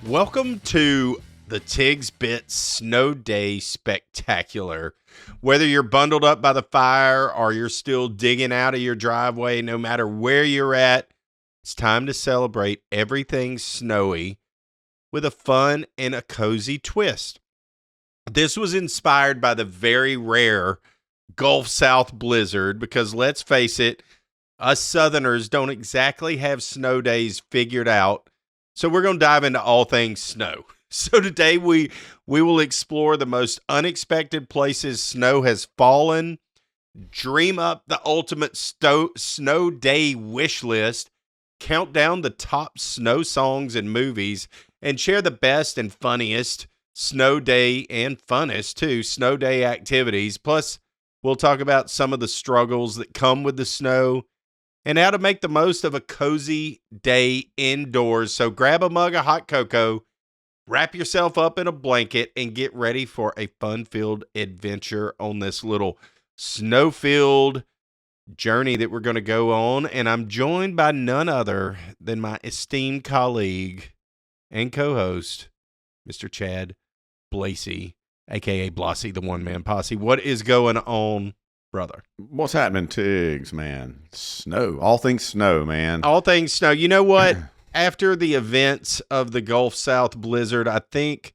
Welcome to the Tigs Bit Snow Day Spectacular. Whether you're bundled up by the fire or you're still digging out of your driveway, no matter where you're at, it's time to celebrate everything snowy with a fun and a cozy twist. This was inspired by the very rare Gulf South blizzard because let's face it, us Southerners don't exactly have snow days figured out. So we're going to dive into all things snow. So today we will explore the most unexpected places snow has fallen, dream up the ultimate snow day wish list, count down the top snow songs and movies, and share the best and funniest snow day and funnest too snow day activities. Plus, we'll talk about some of the struggles that come with the snow and how to make the most of a cozy day indoors. So grab a mug of hot cocoa, wrap yourself up in a blanket, and get ready for a fun-filled adventure on this little snow-filled journey that we're going to go on. And I'm joined by none other than my esteemed colleague and co-host, Mr. Chad Blasey, a.k.a. Blossy, the one-man posse. What is going on, brother? What's happening, Tigs, man? Snow. All things snow, man. All things snow. You know what? After the events of the Gulf South blizzard, I think,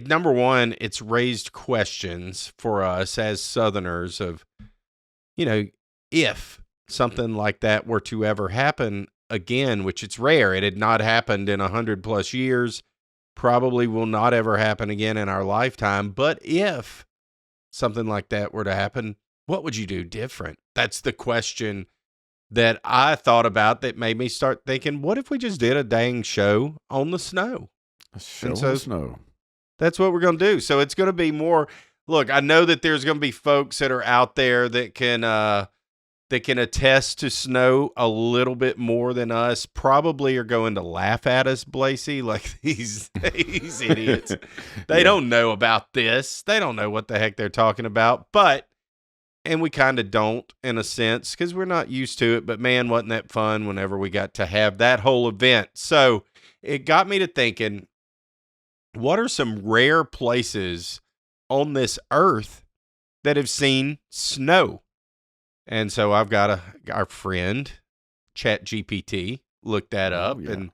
number one, it's raised questions for us as Southerners of, if something like that were to ever happen again, which it's rare. It had not happened in 100+ years, probably will not ever happen again in our lifetime. But if something like that were to happen, what would you do different? That's the question that I thought about that made me start thinking, what if we just did a dang show on the snow? A show on the snow. That's what we're going to do. So it's going to be more, look, I know that there's going to be folks that are out there that can attest to snow a little bit more than us, probably are going to laugh at us, Blasey, like these idiots. They don't know about this. They don't know what the heck they're talking about. And we kind of don't in a sense because we're not used to it. But man, wasn't that fun whenever we got to have that whole event. So it got me to thinking, what are some rare places on this earth that have seen snow? And so I've got our friend, ChatGPT, look that up and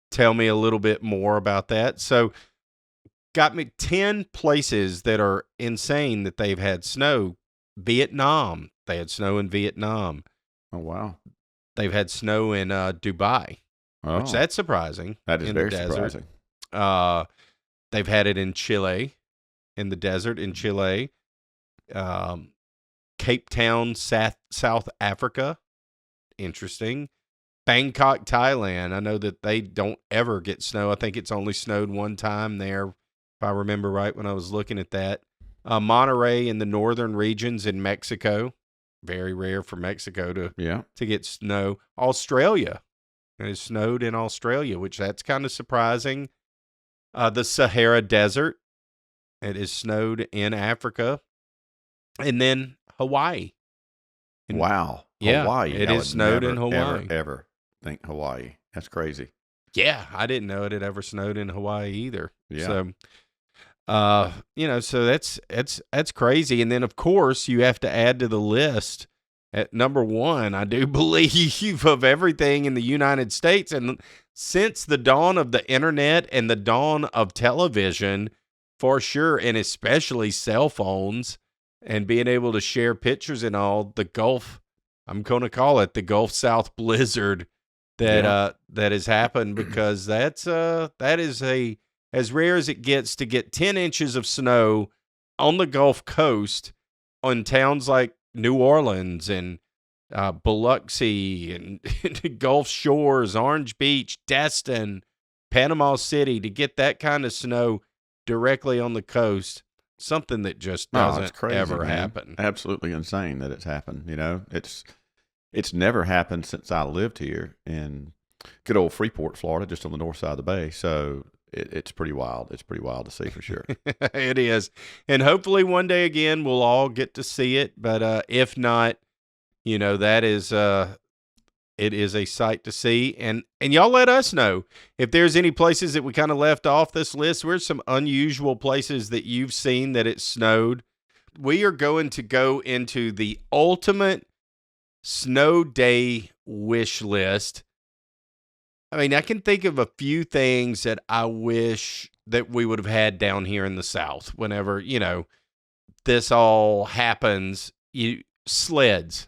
tell me a little bit more about that. So got me 10 places that are insane that they've had snow. Vietnam. They had snow in Vietnam. Oh, wow. They've had snow in Dubai, which that's surprising. That is very surprising. They've had it in Chile, in the desert in Chile. Cape Town, South Africa. Interesting. Bangkok, Thailand. I know that they don't ever get snow. I think it's only snowed one time there, if I remember right when I was looking at that. Monterey in the northern regions in Mexico. Very rare for Mexico to get snow. Australia. It has snowed in Australia, which that's kind of surprising. The Sahara Desert. It has snowed in Africa. And then Hawaii. Wow. Yeah, Hawaii. it is snowed in Hawaii. Ever think Hawaii. That's crazy. Yeah, I didn't know it had ever snowed in Hawaii either. Yeah. So, so that's crazy. And then, of course, you have to add to the list at number one, I do believe, of everything in the United States. And since the dawn of the internet and the dawn of television, for sure, and especially cell phones, and being able to share pictures and all, the Gulf, I'm going to call it the Gulf South blizzard that has happened, because that is as rare as it gets to get 10 inches of snow on the Gulf Coast on towns like New Orleans and Biloxi and Gulf Shores, Orange Beach, Destin, Panama City, to get that kind of snow directly on the coast. Something that just doesn't ever happen. Absolutely insane that it's happened. It's never happened since I lived here in good old Freeport, Florida, just on the north side of the bay. So it's pretty wild. It's pretty wild to see for sure. It is. And hopefully one day again, we'll all get to see it. But if not, that is It is a sight to see, and y'all let us know if there's any places that we kind of left off this list. Where's some unusual places that you've seen that it snowed? We are going to go into the ultimate snow day wish list. I mean, I can think of a few things that I wish that we would have had down here in the South whenever, this all happens. Sleds.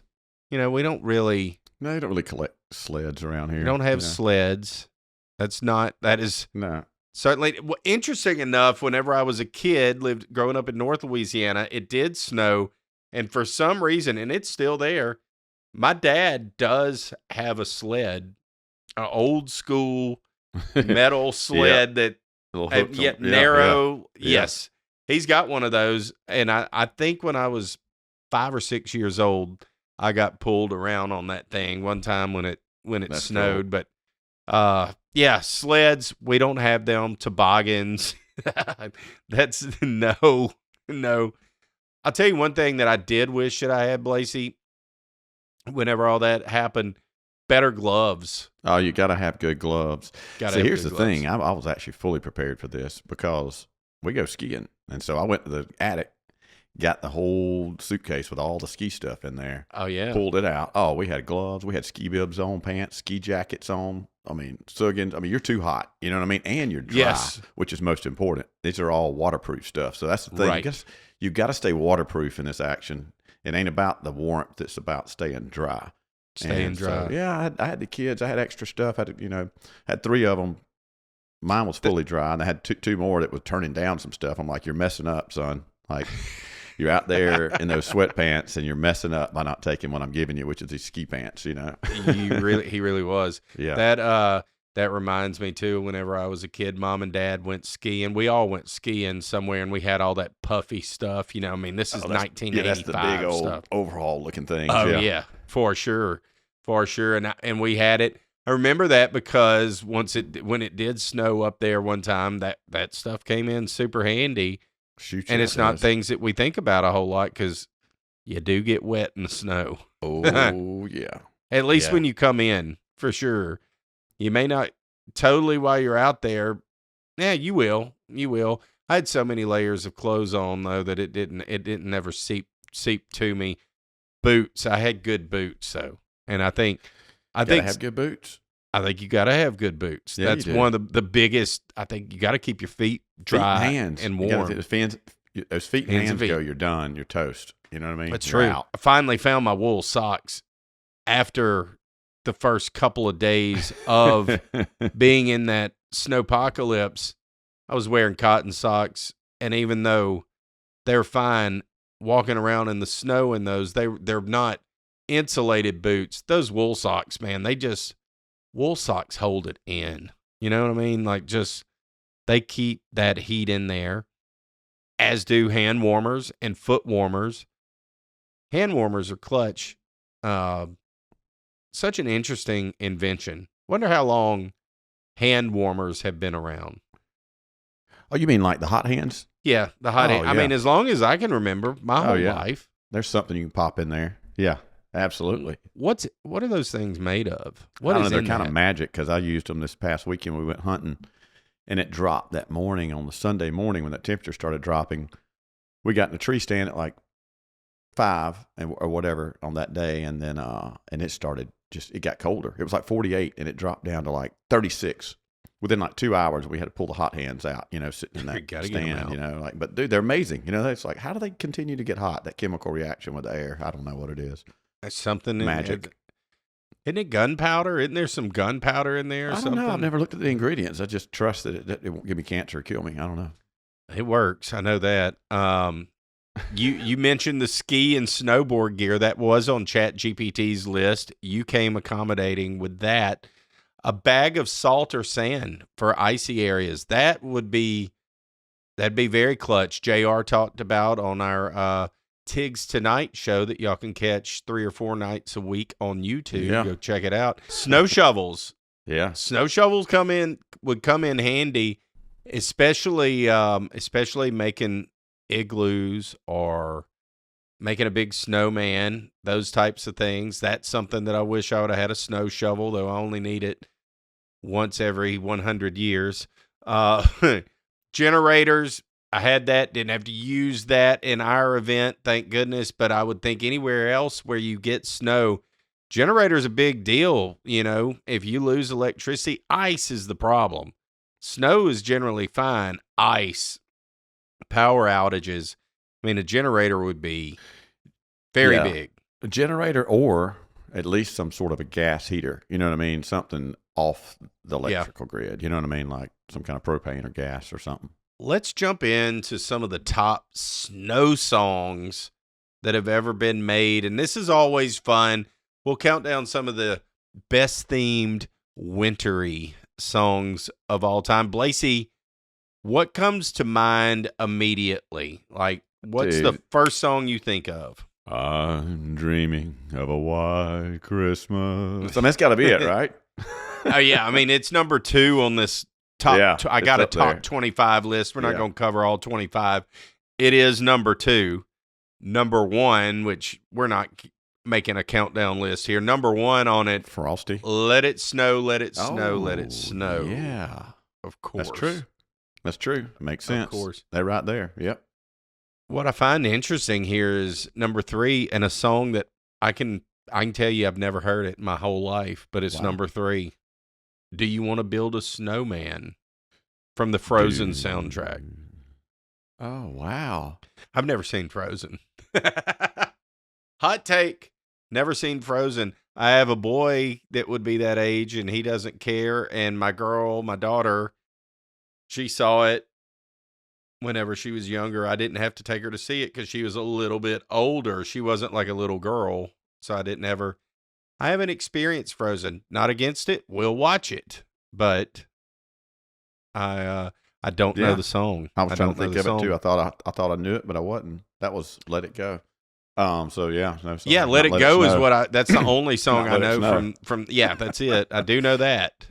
We don't really... No, you don't really collect sleds around here. We don't have sleds. That is no. Certainly. Well, interesting enough, whenever I was a kid, growing up in North Louisiana, it did snow. And for some reason, and it's still there, my dad does have a sled, an old school metal sled that yet narrow. Yeah. Yes. He's got one of those. And I think when I was 5 or 6 years old, I got pulled around on that thing one time when it That's snowed. Cool. But sleds, we don't have them. Toboggans. That's no. I'll tell you one thing that I did wish that I had, Blasey, whenever all that happened, better gloves. Oh, you got to have good gloves. So here's the thing. I was actually fully prepared for this because we go skiing. And so I went to the attic, got the whole suitcase with all the ski stuff in there. Oh, yeah. Pulled it out. Oh, we had gloves. We had ski bibs on, pants, ski jackets on. Suggins. You're too hot. You know what I mean? And you're dry, which is most important. These are all waterproof stuff. So that's the thing. Right. You got to stay waterproof in this action. It ain't about the warmth. It's about staying dry. Staying dry. So, I had the kids. I had extra stuff. I had 3 of them. Mine was fully dry, and I had two more that was turning down some stuff. I'm like, you're messing up, son. Like, you're out there in those sweatpants, and you're messing up by not taking what I'm giving you, which is these ski pants. He really was. Yeah. That reminds me too. Whenever I was a kid, Mom and Dad went skiing. We all went skiing somewhere, and we had all that puffy stuff. This is 1985 that's the big old stuff. Overhaul looking thing. Oh yeah, for sure. And we had it. I remember that because when it did snow up there one time, that stuff came in super handy. And it's not things that we think about a whole lot because you do get wet in the snow. Oh, yeah. At least when you come in, for sure. You may not totally while you're out there. Yeah, you will. I had so many layers of clothes on, though, that it didn't never seep to me. Boots. I had good boots, though. And I think have good boots. I think you got to have good boots. Yeah, that's one of the biggest. I think you got to keep your feet dry and warm. Those feet and hands go, you're done. You're toast. You know what I mean? That's true. Out. I finally found my wool socks after the first couple of days of being in that snowpocalypse. I was wearing cotton socks, and even though they're fine walking around in the snow in those, they're not insulated boots. Those wool socks, man, wool socks hold it in. You know what I mean? Like, just, they keep that heat in there, as do hand warmers and foot warmers. Hand warmers are clutch. Such an interesting invention. Wonder how long hand warmers have been around. Oh, you mean like the hot hands? Yeah, the hot hand. Yeah. I mean, as long as I can remember, my whole life. There's something you can pop in there. Yeah. Absolutely. What are those things made of? They're kind of magic because I used them this past weekend. We went hunting, and it dropped that morning on the Sunday morning when the temperature started dropping. We got in a tree stand at like 5 or whatever on that day, and then and it started it got colder. It was like 48, and it dropped down to like 36. Within like 2 hours, we had to pull the hot hands out, sitting in that stand, but dude, they're amazing. It's like, how do they continue to get hot? That chemical reaction with the air. I don't know what it is. That's something magic. Isn't it gunpowder? Isn't there some gunpowder in there or something? I don't know. I've never looked at the ingredients. I just trust that it won't give me cancer or kill me. I don't know. It works. I know that. You mentioned the ski and snowboard gear. That was on ChatGPT's list. You came accommodating with that. A bag of salt or sand for icy areas. That'd be very clutch. JR talked about on our Tigs Tonight show that y'all can catch 3 or 4 nights a week on YouTube. Yeah. Go check it out. Snow shovels. Yeah. Snow shovels would come in handy, especially making igloos or making a big snowman, those types of things. That's something that I wish I would have had a snow shovel, though I only need it once every 100 years. Uh, generators, I had that, didn't have to use that in our event, thank goodness, but I would think anywhere else where you get snow, generator's a big deal. If you lose electricity, ice is the problem. Snow is generally fine. Ice, power outages. I mean, a generator would be very big. A generator or at least some sort of a gas heater. You know what I mean? Something off the electrical grid. You know what I mean? Like some kind of propane or gas or something. Let's jump into some of the top snow songs that have ever been made. And this is always fun. We'll count down some of the best themed wintry songs of all time. Blasey, what comes to mind immediately? Like, what's the first song you think of? I'm dreaming of a white Christmas. I mean, that's got to be it, right? Oh, yeah. I mean, it's number 2 on this top. I got a top 25 list. We're not going to cover all 25. It is number 2. Number 1, which we're not making a countdown list here. Number 1 on it. Frosty. Let it snow, let it snow, let it snow. Yeah. Of course. That's true. It makes sense. Of course. They're right there. Yep. What I find interesting here is number 3, and a song that I can tell you I've never heard it in my whole life, but it's number 3. Do You Want to Build a Snowman? From the Frozen soundtrack. Oh, wow. I've never seen Frozen. Hot take. Never seen Frozen. I have a boy that would be that age, and he doesn't care. And my daughter, she saw it whenever she was younger. I didn't have to take her to see it because she was a little bit older. She wasn't like a little girl, so I haven't experienced Frozen. Not against it. We'll watch it, but I don't know the song. I was trying to think of it too. I thought I knew it, but I wasn't. That was Let It Go. So yeah, no song. Yeah, Let It Go is what that's the only song I know from. Yeah, that's it. I do know that.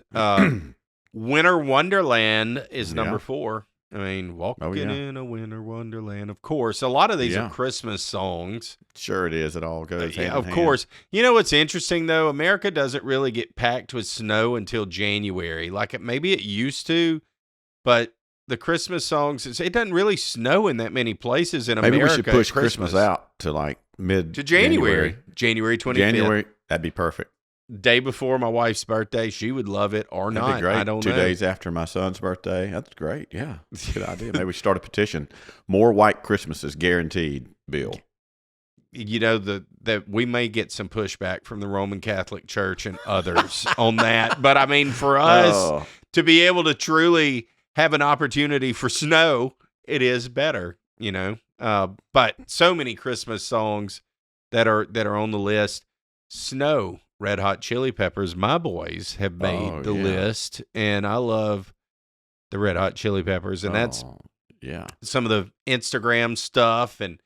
Winter Wonderland is number 4. I mean, walking in a winter wonderland. Of course, a lot of these are Christmas songs. Sure, it is. It all goes hand in of hand. Course. You know what's interesting though? America doesn't really get packed with snow until January. Like maybe it used to, but the Christmas songs, it doesn't really snow in that many places in America. Maybe we should push Christmas out to like January 25th. January, that'd be perfect. Day before my wife's birthday, she would love it or That'd not. Be great. I don't 2 know. days after my son's birthday. That's great. Yeah, that's a good idea. Maybe we should start a petition. More white Christmases guaranteed, Bill. You know, that we may get some pushback from the Roman Catholic Church and others on that. But I mean, for us to be able to truly have an opportunity for snow, it is better, But so many Christmas songs that are on the list. Snow, Red Hot Chili Peppers, my boys have made the list, and I love the Red Hot Chili Peppers, and that's some of the Instagram stuff and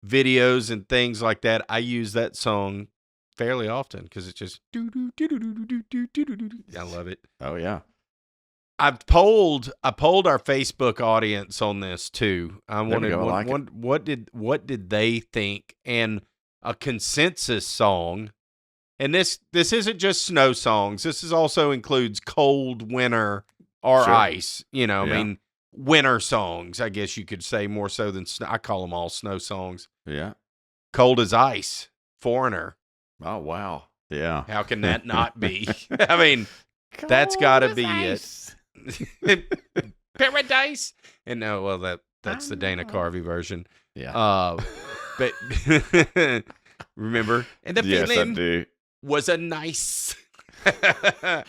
videos and things like that. I use that song fairly often because it's just I love it. Oh yeah. I polled our Facebook audience on this too. I wanted what did they think, and a consensus song. And this isn't just snow songs. This also includes cold winter or ice. I mean, winter songs, I guess you could say, more so than snow. I call them all snow songs. Yeah. Cold as Ice, Foreigner. Oh, wow. Yeah. How can that not be? I mean, that's got to be it. Paradise. And that's the Dana Carvey version. Yeah. But remember? And the feeling was a nice Dana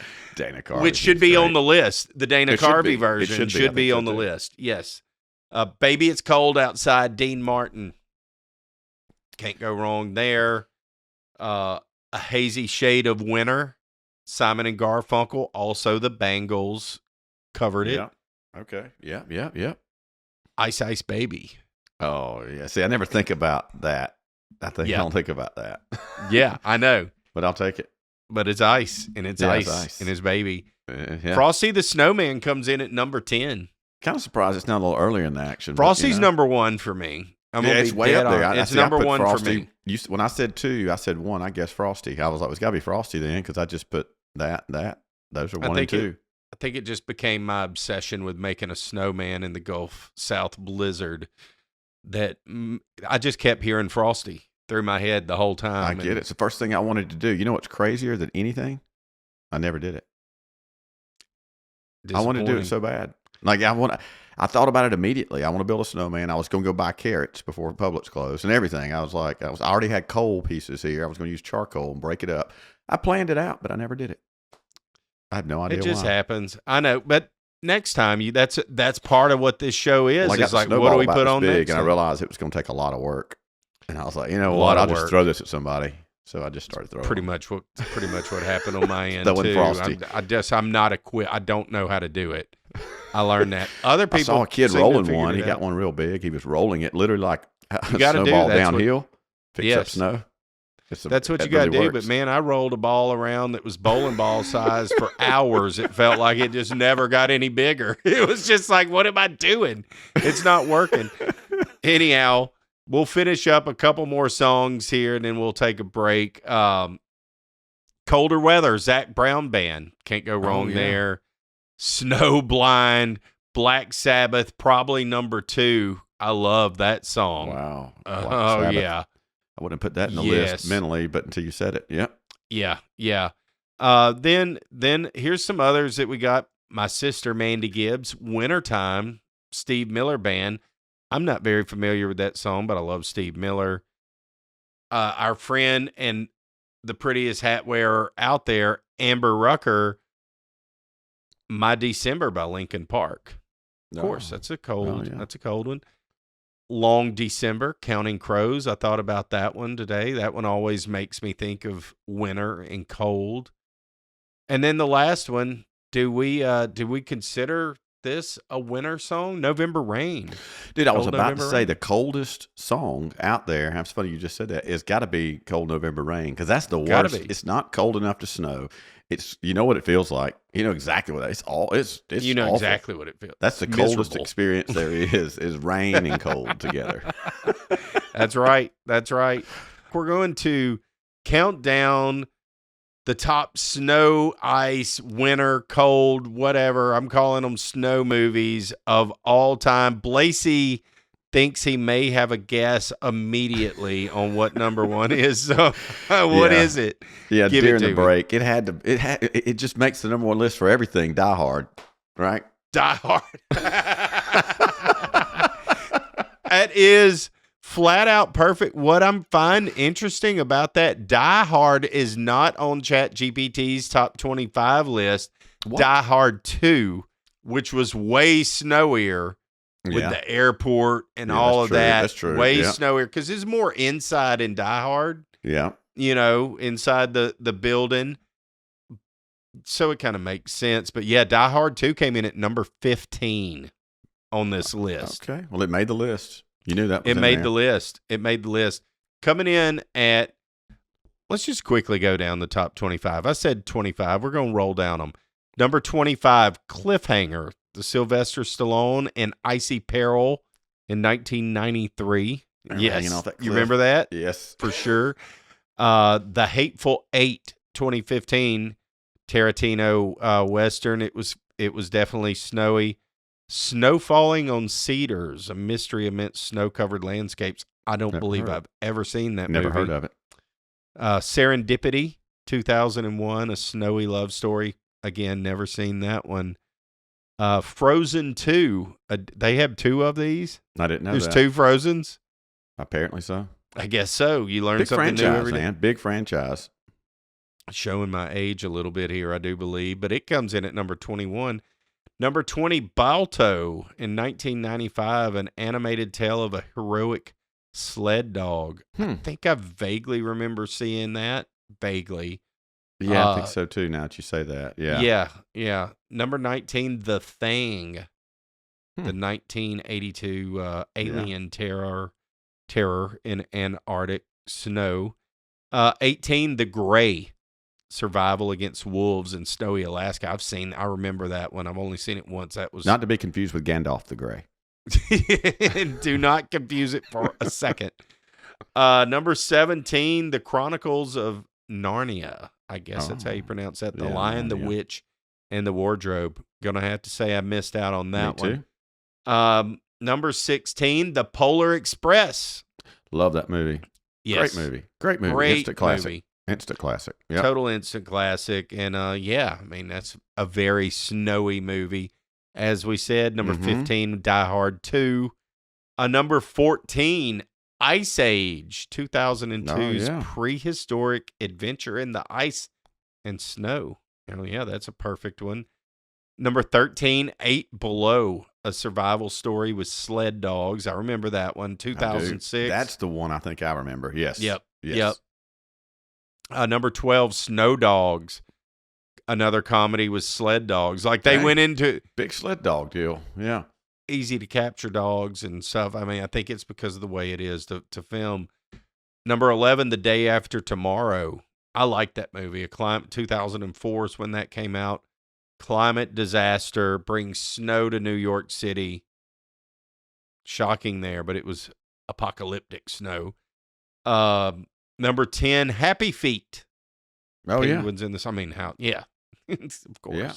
Carvey, which should be on the list. The Dana Carvey version should be on the list. Yes. Baby It's Cold Outside, Dean Martin. Can't go wrong there. A Hazy Shade of Winter, Simon and Garfunkel. Also the Bangles covered it. Yeah. Okay. Yeah. Ice Ice Baby. Oh, yeah. See, I never think about that. I don't think about that. Yeah, I know. But I'll take it. But it's ice, and it's ice, and it's baby. Frosty the Snowman comes in at number 10. Kind of surprised it's not a little earlier in the action. Frosty's number 1 for me. I'm gonna it's be way dead up there. on. It's I number put one Frosty. for me. When I said 2, I said 1. I guess Frosty. I was like, it's got to be Frosty then, because I just put that. Those are 1 and 2. I think it just became my obsession with making a snowman in the Gulf South blizzard that I just kept hearing Frosty through my head the whole time. I get it. It's the first thing I wanted to do. You know what's crazier than anything? I never did it. I wanted to do it so bad. Like I thought about it immediately. I want to build a snowman. I was going to go buy carrots before Publix closed and everything. I already had coal pieces here. I was going to use charcoal and break it up. I planned it out, but I never did it. I have no idea why. It just happens. I know, but next time that's part of what this show is. Well, It's like, what do we put on big, next? And I realized it was going to take a lot of work. And I was like, you know what? I'll just throw this at somebody. So I just started throwing. Pretty much what happened on my end Throwing too. Frosty. I'm not equipped. I don't know how to do it. I learned that. Other people. I saw a kid rolling one. He got one real big. He was rolling it literally like a snowball downhill. Picks up snow. That's what you got to do. But man, I rolled a ball around that was bowling ball size for hours. It felt like it just never got any bigger. It was just like, what am I doing? It's not working. Anyhow, we'll finish up a couple more songs here, and then we'll take a break. Colder Weather, Zach Brown Band. Can't go wrong there. Snowblind, Black Sabbath, probably number 2. I love that song. Wow. Oh, yeah. I wouldn't put that in the list mentally, but until you said it, yep. Yeah. Then here's some others that we got. My Sister, Mandy Gibbs, Wintertime, Steve Miller Band. I'm not very familiar with that song, but I love Steve Miller. Our friend and the prettiest hat wearer out there, Amber Rucker, My December by Linkin Park. Of course, that's a cold. That's a cold one. Long December, Counting Crows. I thought about that one today. That one always makes me think of winter and cold. And then the last one, do we consider this a winter song? November Rain. Dude, I was about to say the coldest song out there, it's funny you just said that, it's got to be Cold November Rain, because that's the worst. It's not cold enough to snow. It's, you know what it feels like. You know exactly what it's you know awful. Exactly what it feels. That's the coldest experience there is rain and cold together. That's right. We're going to count down the top snow, ice, winter, cold, whatever. I'm calling them snow movies of all time. Blasey thinks he may have a guess immediately on what number 1 is. So what is it? Yeah, during the break, it just makes the number 1 list for everything. Die Hard, right? Die Hard. That is flat out perfect. What I'm finding interesting about that, Die Hard is not on ChatGPT's top 25 list. What? Die Hard 2, which was way snowier with the airport and all of that. That's true. Way snowier, because it's more inside in Die Hard. Yeah. You know, inside the building. So it kind of makes sense. But yeah, Die Hard 2 came in at number 15 on this list. Okay. Well, it made the list. You knew that was It made the list. Coming in at, let's just quickly go down the top 25. I said 25. We're going to roll down them. Number 25, Cliffhanger, the Sylvester Stallone and Icy Peril in 1993. Yes. You remember that? Yes. For sure. The Hateful Eight, 2015, Tarantino Western. It was definitely snowy. Snow Falling on Cedars, a mystery amidst snow-covered landscapes. I don't believe I've ever seen that movie. Never heard of it. Serendipity, 2001, a snowy love story. Again, never seen that one. Frozen 2. They have 2 of these? I didn't know There's 2 Frozens? Apparently so. I guess so. You learn something new every day. Man. Big franchise. Showing my age a little bit here, I do believe. But it comes in at number 21. Number 20, Balto in 1995, an animated tale of a heroic sled dog. I think I vaguely remember seeing that. Vaguely. Yeah, I think so too, now that you say that. Yeah. Number 19, The Thing. The 1982 alien terror in Antarctic snow. 18, The Gray. Survival against wolves in snowy Alaska. I remember that one. I've only seen it once. That was not to be confused with Gandalf the Grey. Do not confuse it for a second. Number 17, The Chronicles of Narnia. I guess that's how you pronounce that. The Lion, the Witch, and the Wardrobe. Gonna have to say I missed out on that Me too. one. Number 16, The Polar Express. Love that movie. Yes. Great movie. Great Instant classic. movie. Instant classic. Yep. Total instant classic. And I mean, that's a very snowy movie. As we said, number 15, Die Hard 2. Number 14, Ice Age, 2002's prehistoric adventure in the ice and snow. Oh, yeah, that's a perfect one. Number 13, 8 Below, a survival story with sled dogs. I remember that one, 2006. That's the one I think I remember. Yes. Yep. Yes. Yep. Number 12, Snow Dogs, another comedy with sled dogs. Like they went into big sled dog deal. Yeah. Easy to capture dogs and stuff. I mean, I think it's because of the way it is to film. Number 11, The Day After Tomorrow. I like that movie. 2004 is when that came out. Climate disaster brings snow to New York City. Shocking there, but it was apocalyptic snow. Number 10, Happy Feet. Oh, Penguins in this. I mean, how? Yeah, of course. Yeah.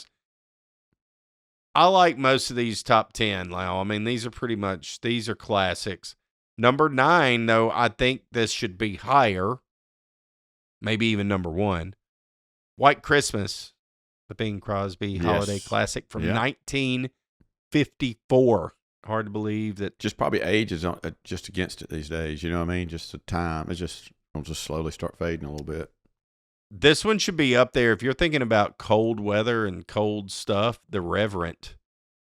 I like most of these top 10, Lau. I mean, these are classics. Number 9, though, I think this should be higher. Maybe even number 1. White Christmas, the Bing Crosby holiday classic from 1954. Hard to believe that. Just probably age is just against it these days. You know what I mean? Just the time. It'll just slowly start fading a little bit. This one should be up there. If you're thinking about cold weather and cold stuff, The Reverend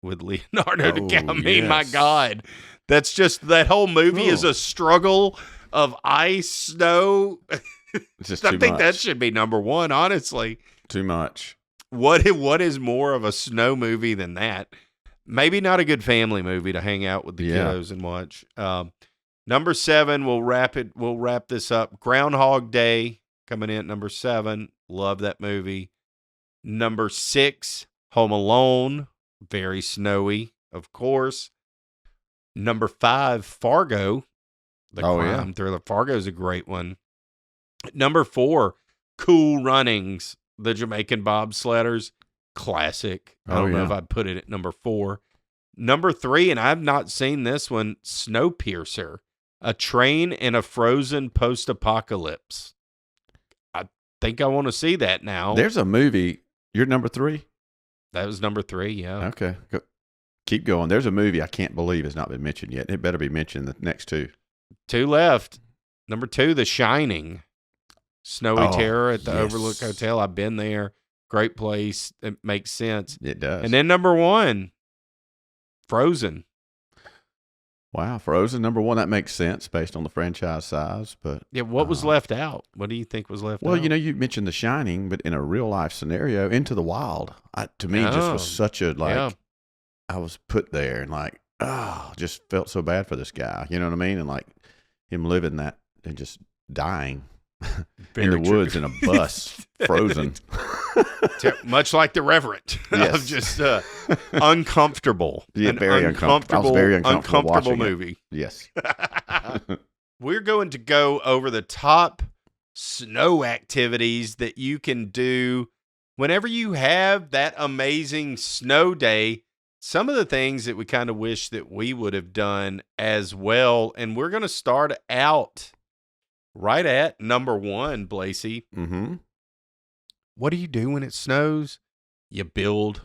with Leonardo DiCaprio. I mean, my God. That's just, that whole movie is a struggle of ice, snow. It's just I think that should be number 1, honestly. Too much. What is more of a snow movie than that? Maybe not a good family movie to hang out with the kiddos and watch. Number 7, we'll wrap this up. Groundhog Day coming in at number 7. Love that movie. Number 6, Home Alone. Very snowy, of course. Number 5, Fargo. The crime thriller. Fargo's a great one. Number 4, Cool Runnings. The Jamaican Bobsledders. Classic. I don't know if I'd put it at number 4. Number 3, and I've not seen this one, Snowpiercer. A train in a frozen post-apocalypse. I think I want to see that now. There's a movie. You're number 3? That was number 3, yeah. Okay. Keep going. There's a movie I can't believe has not been mentioned yet. It better be mentioned in the next 2. 2 left. Number 2, The Shining. Snowy terror at the Overlook Hotel. I've been there. Great place. It makes sense. It does. And then number 1, Frozen. Wow, Frozen number 1. That makes sense based on the franchise size. But yeah, what was left out? What do you think was left out? Well, you mentioned The Shining, but in a real life scenario, Into the Wild, to me, just was such a I was put there and just felt so bad for this guy. You know what I mean? And him living that and just dying in the woods in a bus, frozen. Much like The Reverend. Yes. Just uncomfortable. Yeah, very uncomfortable. I was very uncomfortable movie. Yes. We're going to go over the top snow activities that you can do whenever you have that amazing snow day. Some of the things that we kind of wish that we would have done as well. And we're going to start out right at number 1, Blasey. Mm-hmm. What do you do when it snows? You build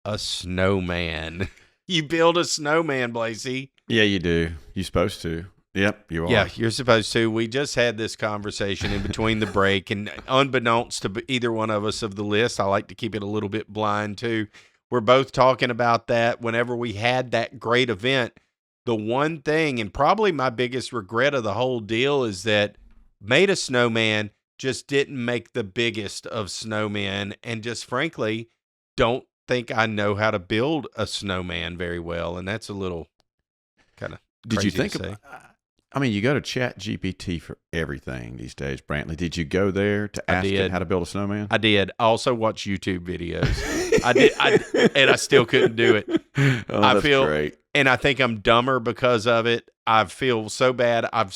a snowman. You build a snowman, Blasey. Yeah, you do. You're supposed to. Yep, you are. Yeah, you're supposed to. We just had this conversation in between the break, and unbeknownst to either one of us of the list, I like to keep it a little bit blind too. We're both talking about that whenever we had that great event. The one thing, and probably my biggest regret of the whole deal, is that made a snowman, just didn't make the biggest of snowmen, and just frankly don't think I know how to build a snowman very well, and that's a little kind of Did you think about? I mean, you go to Chat GPT for everything these days, Brantley. Did you go there to ask it how to build a snowman? I did. I also watch YouTube videos. I did, and I still couldn't do it. Oh, that's great. and I think I'm dumber because of it. I feel so bad. I've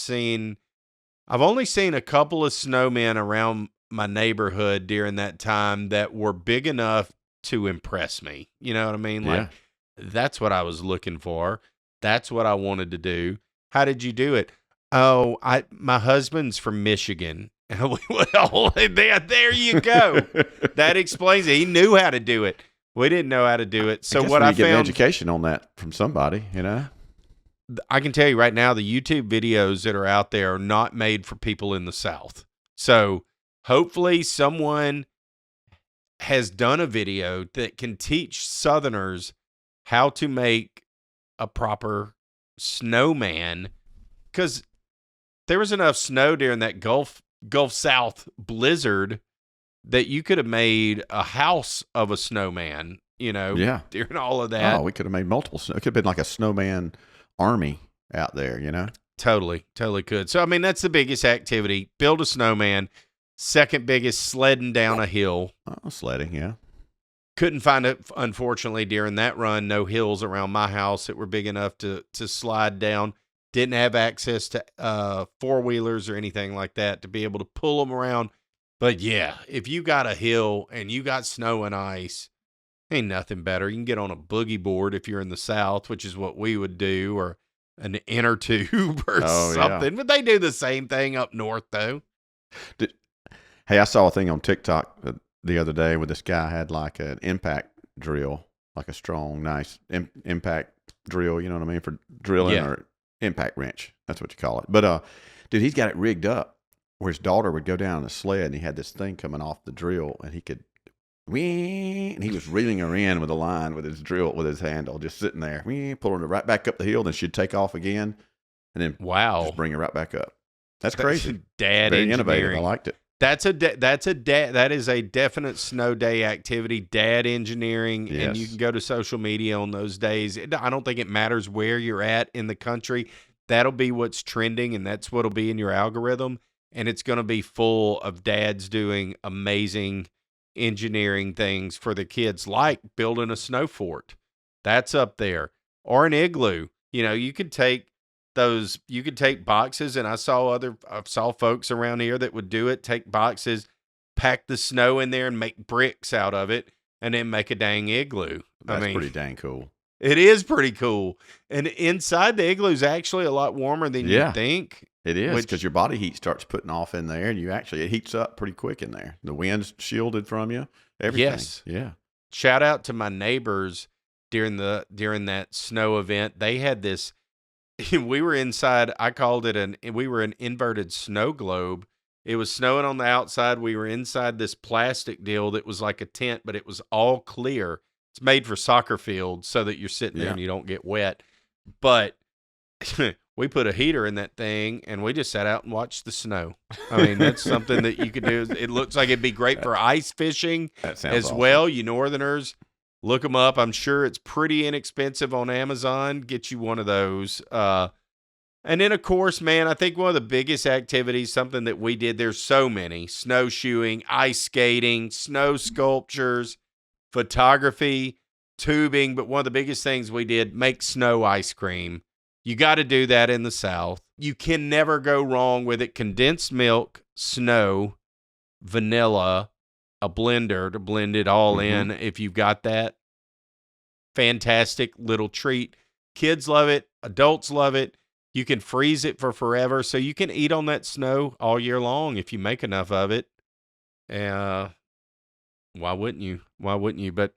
only seen a couple of snowmen around my neighborhood during that time that were big enough to impress me. You know what I mean? Yeah. Like, that's what I was looking for. That's what I wanted to do. How did you do it? Oh, my husband's from Michigan. Well, there you go. That explains it. He knew how to do it. We didn't know how to do it. So what I I get an found, education on that from somebody, I can tell you right now, the YouTube videos that are out there are not made for people in the South. So hopefully someone has done a video that can teach Southerners how to make a proper snowman, because there was enough snow during that Gulf South blizzard that you could have made a house of a snowman, Yeah. during all of that. Oh, we could have made multiple snow. It could have been like a snowman army out there, Totally could. So, I mean, that's the biggest activity. Build a snowman. Second biggest, sledding down a hill. Oh, sledding, yeah. Couldn't find it, unfortunately, during that run. No hills around my house that were big enough to slide down. Didn't have access to four-wheelers or anything like that to be able to pull them around. But, yeah, if you got a hill and you got snow and ice, ain't nothing better. You can get on a boogie board if you're in the South, which is what we would do, or an inner tube or something. Yeah. But they do the same thing up north, though. Hey, I saw a thing on TikTok the other day where this guy had like an impact drill, like a strong, nice impact drill, you know what I mean, for drilling, or impact wrench. That's what you call it. But, dude, he's got it rigged up where his daughter would go down a sled and he had this thing coming off the drill and he could, and he was reeling her in with a line with his drill, with his handle, just sitting there, pulling her right back up the hill. Then she'd take off again and then just bring her right back up. That's crazy. Dad Very engineering. Innovative. I liked it. That is a definite snow day activity, dad engineering, Yes. And you can go to social media on those days. I don't think it matters where you're at in the country. That'll be what's trending, and that's what'll be in your algorithm, and it's going to be full of dads doing amazing engineering things for the kids, like building a snow fort. That's up there, or an igloo. You could take boxes, and I saw folks around here that would do it, take boxes, pack the snow in there and make bricks out of it, and then make a dang igloo. That's pretty dang cool. It is pretty cool. And inside the igloo is actually a lot warmer than you think. It is, because your body heat starts putting off in there, and it heats up pretty quick in there. The wind's shielded from you, everything. Yes. Yeah. Shout out to my neighbors during that snow event. They had this. We were inside. I called it we were an inverted snow globe. It was snowing on the outside. We were inside this plastic deal that was like a tent, but it was all clear. It's made for soccer fields so that you're sitting there and you don't get wet. But we put a heater in that thing and we just sat out and watched the snow. I mean, that's something that you could do. It looks like it'd be great for ice fishing as awesome. well. You Northerners, look them up. I'm sure it's pretty inexpensive on Amazon. Get you one of those. And then, of course, man, I think one of the biggest activities, something that we did, there's so many: snowshoeing, ice skating, snow sculptures, photography, tubing. But one of the biggest things we did, make snow ice cream. You got to do that in the South. You can never go wrong with it. Condensed milk, snow, vanilla, a blender to blend it all in. If you've got that, fantastic little treat. Kids love it. Adults love it. You can freeze it for forever, so you can eat on that snow all year long if you make enough of it. Why wouldn't you? Why wouldn't you? But,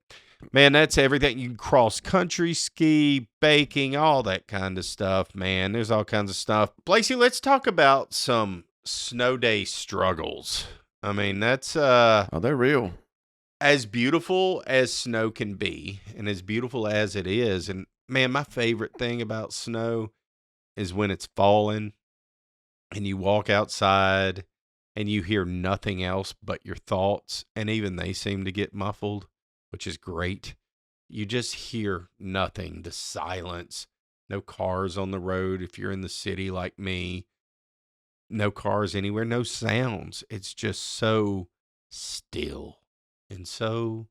man, that's everything. You can cross-country ski, baking, all that kind of stuff, man. There's all kinds of stuff. Blakey, let's talk about some snow day struggles. I mean, that's they're real. As beautiful as snow can be, and as beautiful as it is. And, man, my favorite thing about snow is when it's falling and you walk outside and you hear nothing else but your thoughts, and even they seem to get muffled, which is great. You just hear nothing, the silence, no cars on the road if you're in the city like me, no cars anywhere, no sounds. It's just so still and so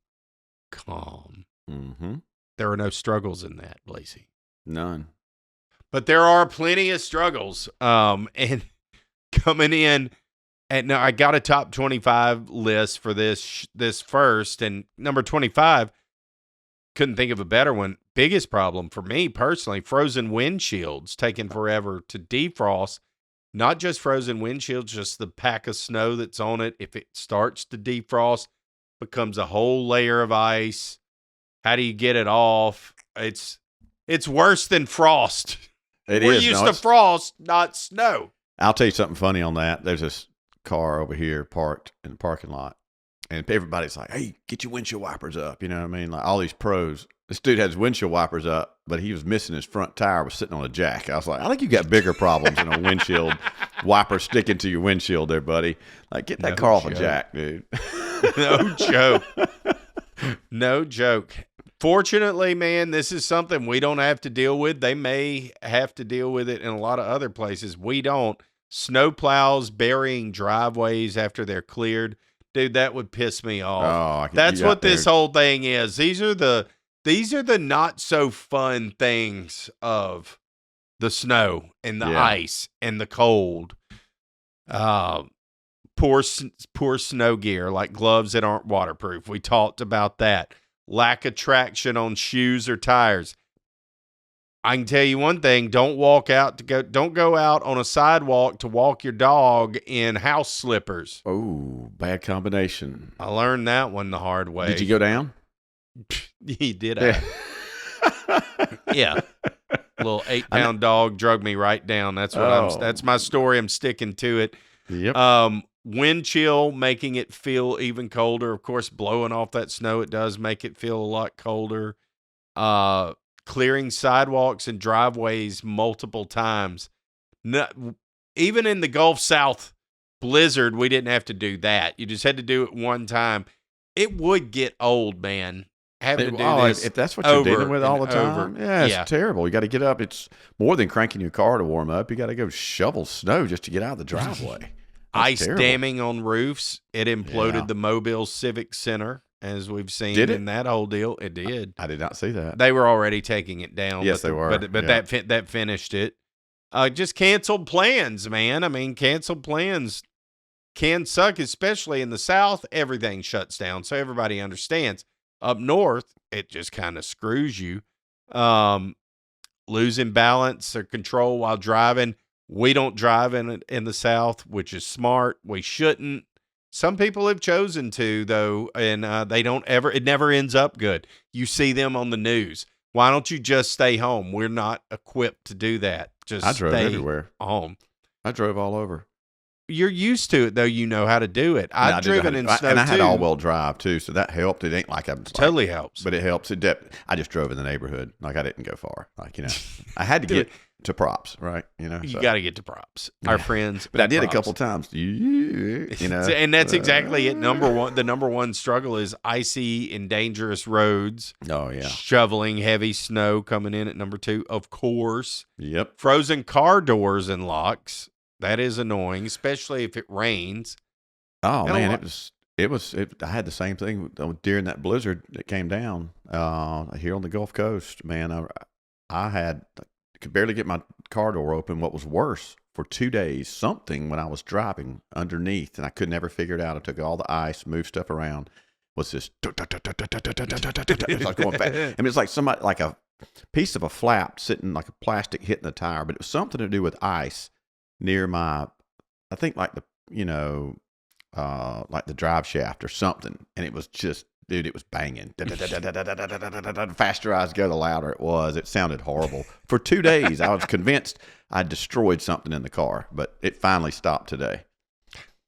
calm. Mm-hmm. There are no struggles in that, Blakey. None. But there are plenty of struggles. And coming in, and now I got a top 25 list for this first, and number 25, couldn't think of a better one. Biggest problem for me personally, frozen windshields taking forever to defrost. Not just frozen windshields, just the pack of snow that's on it. If it starts to defrost, becomes a whole layer of ice. How do you get it off? It's worse than frost. We're used to frost, not snow. I'll tell you something funny on that. There's this car over here parked in the parking lot, and everybody's like, "Hey, get your windshield wipers up." You know what I mean? Like all these pros. This dude had his windshield wipers up, but he was missing his front tire, was sitting on a jack. I was like, I think you got bigger problems than a windshield wiper sticking to your windshield there, buddy. Like, get that car off a jack, dude. No joke. No joke. Fortunately, man, this is something we don't have to deal with. They may have to deal with it in a lot of other places. We don't. Snow plows burying driveways after they're cleared. Dude, that would piss me off. That's what this whole thing is. These are the not so fun things of the snow and the ice and the cold. Poor snow gear, like gloves that aren't waterproof. We talked about that. Lack of traction on shoes or tires. I can tell you one thing: don't go out on a sidewalk to walk your dog in house slippers. Oh, bad combination. I learned that one the hard way. Did you go down? He did. Yeah. Little 8-pound dog drug me right down. That's what that's my story. I'm sticking to it. Yep. Wind chill making it feel even colder. Of course, blowing off that snow, it does make it feel a lot colder. Clearing sidewalks and driveways multiple times. Even in the Gulf South blizzard, we didn't have to do that. You just had to do it one time. It would get old, man. Having to do this if that's what you're dealing with all the time, it's terrible. You got to get up. It's more than cranking your car to warm up. You got to go shovel snow just to get out of the driveway. Ice damming on roofs. It imploded the Mobile Civic Center, as we've seen in that whole deal. It did. I did not see that. They were already taking it down. Yes, they were. But that finished it. Just canceled plans, man. I mean, canceled plans can suck, especially in the South. Everything shuts down, so everybody understands. Up north, it just kind of screws you. Losing balance or control while driving. We don't drive in the South, which is smart. We shouldn't. Some people have chosen to, though, and they don't ever. It never ends up good. You see them on the news. Why don't you just stay home? We're not equipped to do that. I drove everywhere. Home. I drove all over. You're used to it, though. You know how to do it. I've driven in snow, and I had all-wheel drive, too, so that helped. It ain't like I'm... Totally helps. But it helps. I just drove in the neighborhood. Like, I didn't go far. Like, I had to get to props, right? You got to get to props. Our friends. But I did a couple times. And that's exactly it. The number one struggle is icy and dangerous roads. Oh, yeah. Shoveling heavy snow coming in at number 2, of course. Yep. Frozen car doors and locks. That is annoying, especially if it rains. Oh, man, I had the same thing during that blizzard that came down here on the Gulf Coast. Man, I could barely get my car door open. What was worse, for 2 days, something when I was driving underneath, and I could never figure it out. I took all the ice, moved stuff around, was this, it was like going fast. I mean, it's like somebody, like a piece of a flap sitting, like a plastic hitting the tire, but it was something to do with ice near my, I think like the, like the drive shaft or something. And it was just, dude, it was banging. The faster I go, the louder it was. It sounded horrible. For 2 days, I was convinced I destroyed something in the car, but it finally stopped today.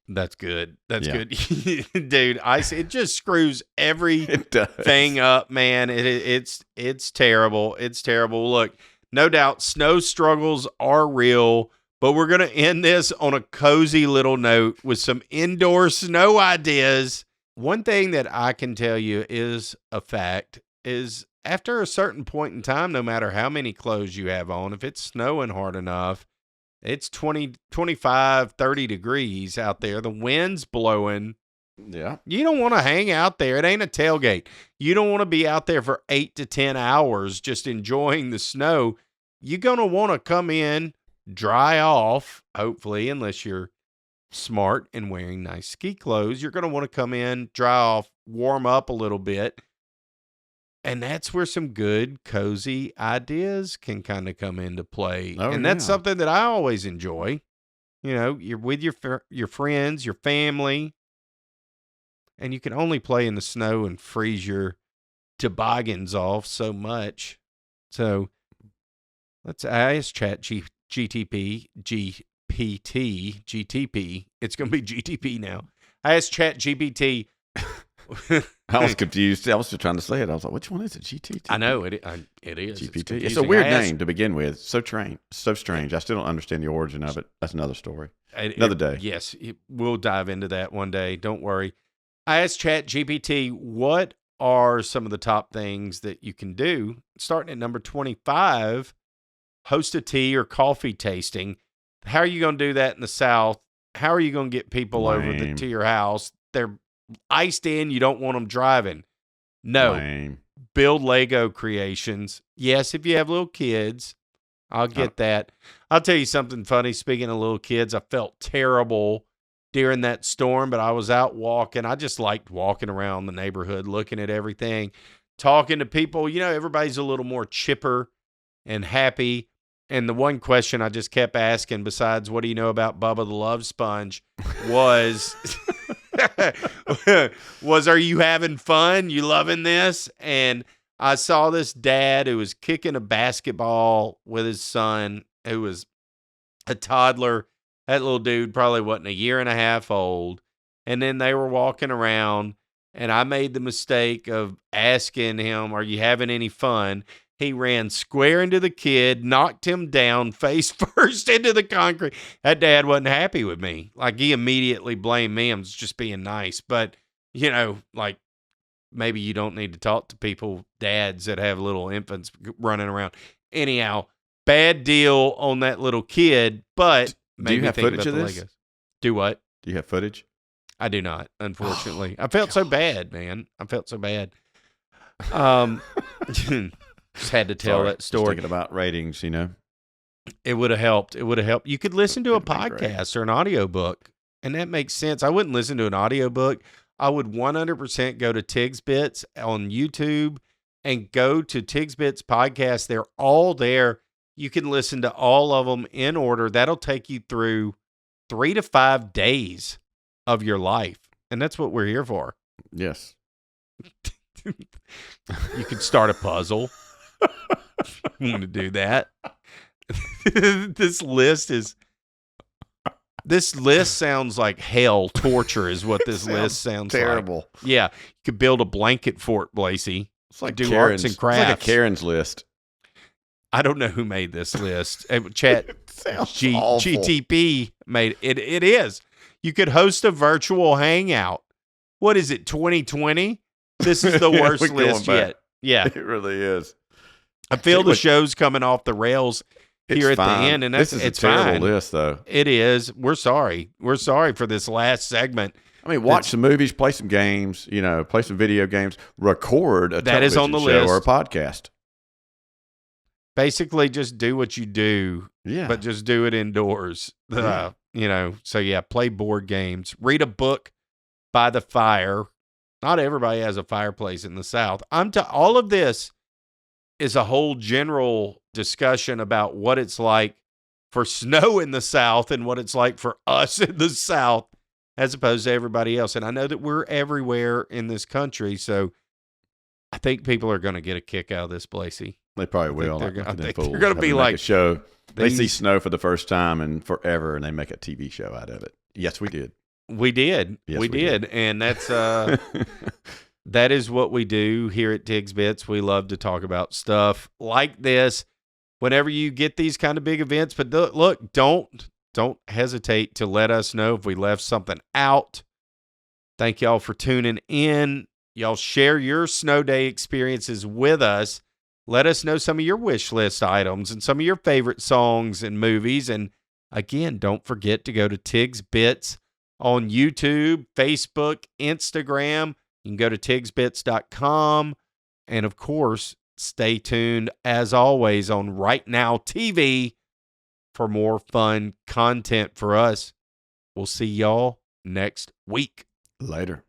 That's good. That's good. Dude, it just screws everything up, man. It's terrible. It's terrible. Look, no doubt snow struggles are real. But we're going to end this on a cozy little note with some indoor snow ideas. One thing that I can tell you is a fact is after a certain point in time, no matter how many clothes you have on, if it's snowing hard enough, it's 20, 25, 30 degrees out there. The wind's blowing. Yeah. You don't want to hang out there. It ain't a tailgate. You don't want to be out there for 8 to 10 hours just enjoying the snow. you're going to want to come in, dry off, hopefully, unless you're smart and wearing nice ski clothes. You're going to want to come in, dry off, warm up a little bit. And that's where some good, cozy ideas can kind of come into play. And that's something that I always enjoy. You know, you're with your friends, your family, and you can only play in the snow and freeze your toboggans off so much. So I asked GTP. It's going to be GTP now. I asked ChatGPT. I was confused. I was just trying to say it. I was like, which one is it? GTT? I know it is. GPT. It's a weird name to begin with. So strange. I still don't understand the origin of it. That's another story. Another day. Yes, we'll dive into that one day. Don't worry. I asked ChatGPT, what are some of the top things that you can do? Starting at number 25, host a tea or coffee tasting. How are you going to do that in the South? How are you going to get people over to your house? They're iced in. You don't want them driving. No. Lame. Build Lego creations. Yes, if you have little kids, I'll get that. I'll tell you something funny. Speaking of little kids, I felt terrible during that storm, but I was out walking. I just liked walking around the neighborhood, looking at everything, talking to people. You know, everybody's a little more chipper and happy. And the one question I just kept asking, besides what do you know about Bubba the Love Sponge, was, are you having fun? You loving this? And I saw this dad who was kicking a basketball with his son, who was a toddler. That little dude probably wasn't a year and a half old. And then they were walking around, and I made the mistake of asking him, are you having any fun? He ran square into the kid, knocked him down face first into the concrete. That dad wasn't happy with me. Like, he immediately blamed me. I'm just being nice. But, you know, like, maybe you don't need to talk to people, dads that have little infants running around. Anyhow, bad deal on that little kid, but do you have footage of this? Legos. Do what? Do you have footage? I do not, unfortunately. I felt so bad, man. I felt so bad. Just had to tell that story. Just thinking about ratings, you know. It would have helped. You could listen to a podcast or an audiobook, and that makes sense. I wouldn't listen to an audiobook. I would 100% go to Tigs Bits on YouTube and go to Tigs Bits podcast. They're all there. You can listen to all of them in order. That'll take you through 3 to 5 days of your life, and that's what we're here for. Yes. You could start a puzzle. You want to do that? This list sounds like hell. Torture is what this list sounds terrible. Like. Yeah, you could build a blanket fort, Blasey. It's like do arts and crafts. It's like a Karen's list. I don't know who made this list. GTP made it. It is. You could host a virtual hangout. What is it, 2020? This is the worst list yet. Yeah. It really is. I feel the show's coming off the rails here at the end, and this is a terrible list, though. It is. We're sorry. We're sorry for this last segment. I mean, watch some movies, play some games, you know, play some video games, record a television show or a podcast. Basically, just do what you do, but just do it indoors. You know, so yeah, play board games, read a book by the fire. Not everybody has a fireplace in the South. All of this is a whole general discussion about what it's like for snow in the South and what it's like for us in the South as opposed to everybody else. And I know that we're everywhere in this country, so I think people are going to get a kick out of this, Blasey. They probably will. I think they're going to be like a show. They see snow for the first time in forever, and they make a TV show out of it. Yes, we did. We did. Yes, we did. And that's that is what we do here at Tigs Bits. We love to talk about stuff like this whenever you get these kind of big events. But look, don't hesitate to let us know if we left something out. Thank y'all for tuning in. Y'all share your snow day experiences with us. Let us know some of your wish list items and some of your favorite songs and movies. And again, don't forget to go to Tigs Bits on YouTube, Facebook, Instagram. You can go to tigsbits.com. And of course, Stay tuned, as always, on Right Now TV for more fun content for us. We'll see y'all next week. Later.